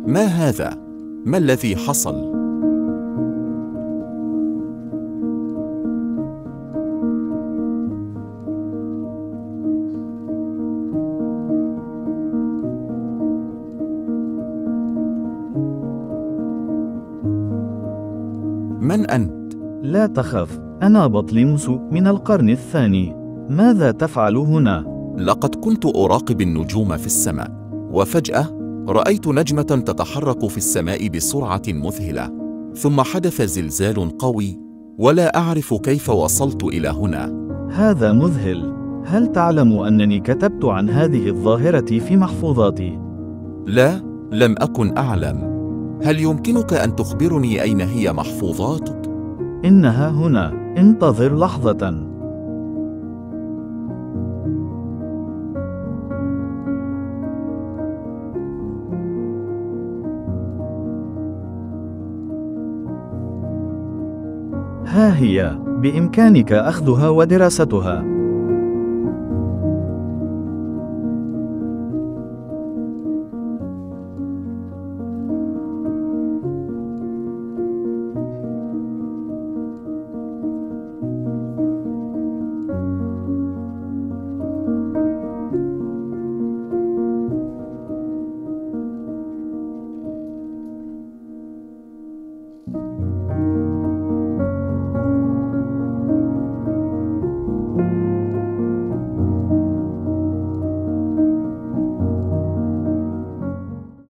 ما هذا؟ ما الذي حصل؟ من أنت؟ لا تخف، أنا بطليموس من القرن الثاني. ماذا تفعل هنا؟ لقد كنت أراقب النجوم في السماء، وفجأة رأيت نجمة تتحرك في السماء بسرعة مذهلة، ثم حدث زلزال قوي، ولا أعرف كيف وصلت إلى هنا. هذا مذهل. هل تعلم أنني كتبت عن هذه الظاهرة في محفوظاتي؟ لا، لم أكن أعلم. هل يمكنك أن تخبرني أين هي محفوظاتك؟ إنها هنا، انتظر لحظة. ها هي، بإمكانك أخذها ودراستها.